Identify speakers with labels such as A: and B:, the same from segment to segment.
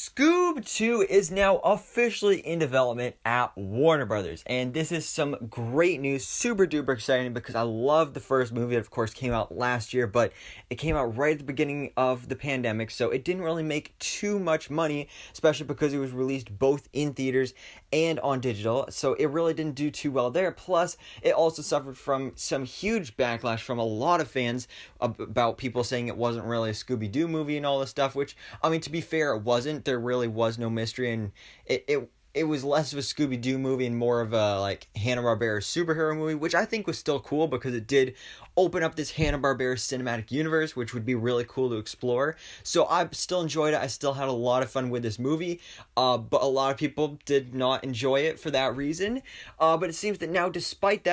A: Scoob 2 is now officially in development at Warner Brothers, and this is some great news, super duper exciting because I love the first movie. It of course came out last year, but it came out right at the beginning of the pandemic, so it didn't really make too much money, especially because it was released both in theaters and on digital, so it really didn't do too well there. Plus, it also suffered from some huge backlash from a lot of fans about people saying it wasn't really a Scooby-Doo movie and all this stuff, which, I mean, to be fair, it wasn't. There really was no mystery, and it was less of a Scooby-Doo movie and more of a like Hanna-Barbera superhero movie, which I think was still cool because it did open up this Hanna-Barbera cinematic universe, which would be really cool to explore. So I still enjoyed it. I still had a lot of fun with this movie, but a lot of people did not enjoy it for that reason. But it seems that now, despite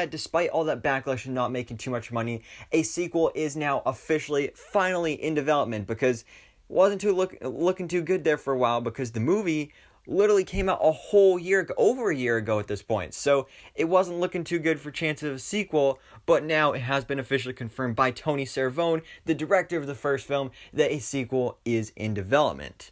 A: all that backlash and not making too much money, a sequel is now officially, finally in development because wasn't looking too good there for a while because the movie literally came out a whole year ago, over a year ago at this point. So it wasn't looking too good for chances of a sequel, but now it has been officially confirmed by Tony Cervone, the director of the first film, that a sequel is in development.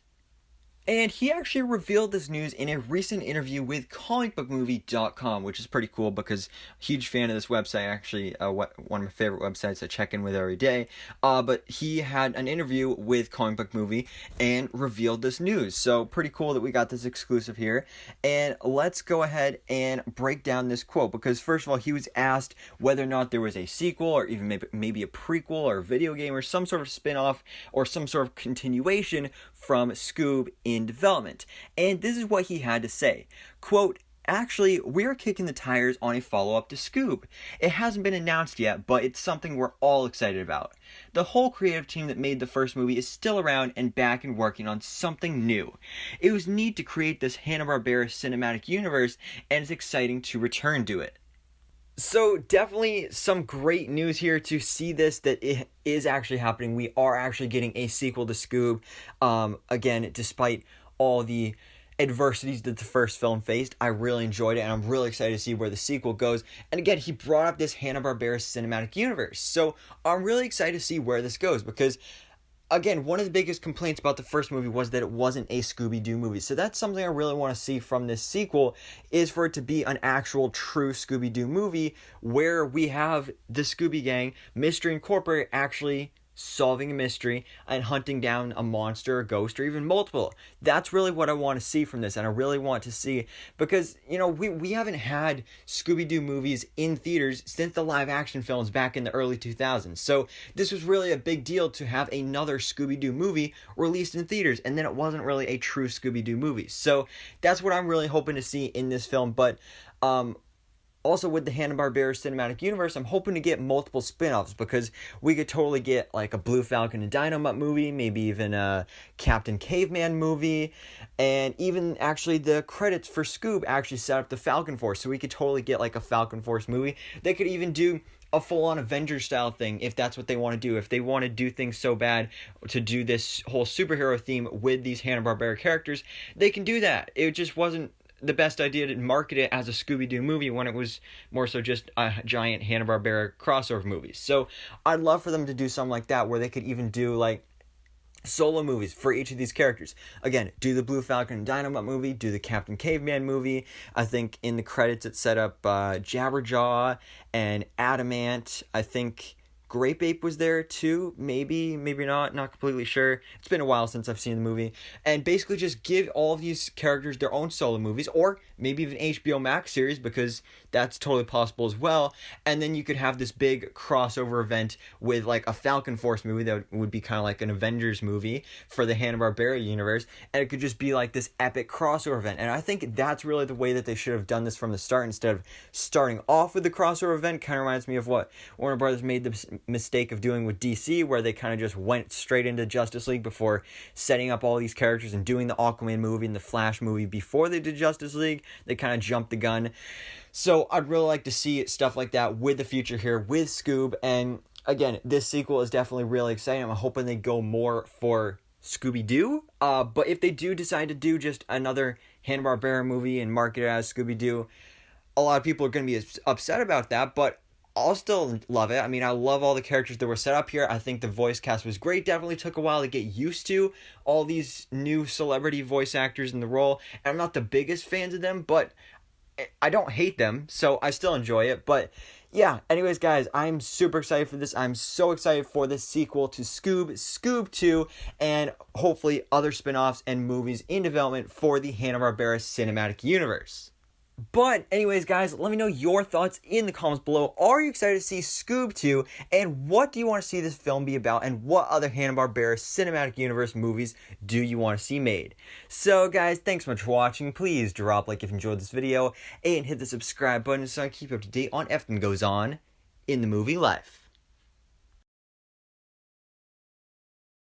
A: And he actually revealed this news in a recent interview with comicbookmovie.com, which is pretty cool because huge fan of this website, actually one of my favorite websites I check in with every day. But he had an interview with Comic Book Movie and revealed this news. So pretty cool that we got this exclusive here. And let's go ahead and break down this quote because first of all, he was asked whether or not there was a sequel or even maybe a prequel or a video game or some sort of spin-off or some sort of continuation from Scoob in development. And this is what he had to say. Quote, "Actually, we're kicking the tires on a follow-up to Scoob. It hasn't been announced yet, but it's something we're all excited about. The whole creative team that made the first movie is still around and back and working on something new. It was neat to create this Hanna-Barbera cinematic universe, and it's exciting to return to it." So definitely some great news here to see this, that it is actually happening. We are actually getting a sequel to Scoob. Again, despite all the adversities that the first film faced, I really enjoyed it, and I'm really excited to see where the sequel goes. And again, he brought up this Hanna-Barbera cinematic universe. So I'm really excited to see where this goes because again, one of the biggest complaints about the first movie was that it wasn't a Scooby-Doo movie. So that's something I really want to see from this sequel, is for it to be an actual true Scooby-Doo movie where we have the Scooby Gang, Mystery Incorporated, actually solving a mystery and hunting down a monster, a ghost, or even multiple. That's really what I want to see from this, and I really want to see, because, you know, we haven't had Scooby-Doo movies in theaters since the live-action films back in the early 2000s. So this was really a big deal to have another Scooby-Doo movie released in theaters, and then it wasn't really a true Scooby-Doo movie. So that's what I'm really hoping to see in this film, but also, with the Hanna-Barbera cinematic universe, I'm hoping to get multiple spin-offs because we could totally get like a Blue Falcon and Dynamite movie, maybe even a Captain Caveman movie, and even actually the credits for Scoob actually set up the Falcon Force, so we could totally get like a Falcon Force movie. They could even do a full-on Avengers style thing if that's what they want to do. If they want to do things so bad to do this whole superhero theme with these Hanna-Barbera characters, they can do that. It just wasn't the best idea to market it as a Scooby-Doo movie when it was more so just a giant Hanna-Barbera crossover movie. So I'd love for them to do something like that where they could even do like solo movies for each of these characters. Again, do the Blue Falcon and Dynamite movie, do the Captain Caveman movie. I think in the credits it set up Jabberjaw and Adamant. I think Grape Ape was there too, maybe not completely sure. It's been a while since I've seen the movie. And basically just give all of these characters their own solo movies, or maybe even HBO Max series, because that's totally possible as well. And then you could have this big crossover event with like a Falcon Force movie that would be kind of like an Avengers movie for the Hanna-Barbera universe, and it could just be like this epic crossover event. And I think that's really the way that they should have done this from the start, instead of starting off with the crossover event. Kind of reminds me of what Warner Brothers made the mistake of doing with DC, where they kind of just went straight into Justice League before setting up all these characters and doing the Aquaman movie and the Flash movie before they did Justice League. They kind of jumped the gun. So I'd really like to see stuff like that with the future here with Scoob. And again, this sequel is definitely really exciting. I'm hoping they go more for Scooby-Doo. But if they do decide to do just another Hanna-Barbera movie and market it as Scooby-Doo, a lot of people are going to be upset about that. But I'll still love it. I mean, I love all the characters that were set up here. I think the voice cast was great. Definitely took a while to get used to all these new celebrity voice actors in the role. And I'm not the biggest fans of them, but I don't hate them, so I still enjoy it. But yeah, anyways, guys, I'm super excited for this. I'm so excited for this sequel to Scoob, Scoob 2, and hopefully other spin-offs and movies in development for the Hanna-Barbera cinematic universe. But anyways, guys, let me know your thoughts in the comments below. Are you excited to see Scoob 2? And what do you want to see this film be about? And what other Hanna-Barbera cinematic universe movies do you want to see made? So, guys, thanks so much for watching. Please drop a like if you enjoyed this video. And hit the subscribe button so I can keep you up to date on everything that goes on in the movie life.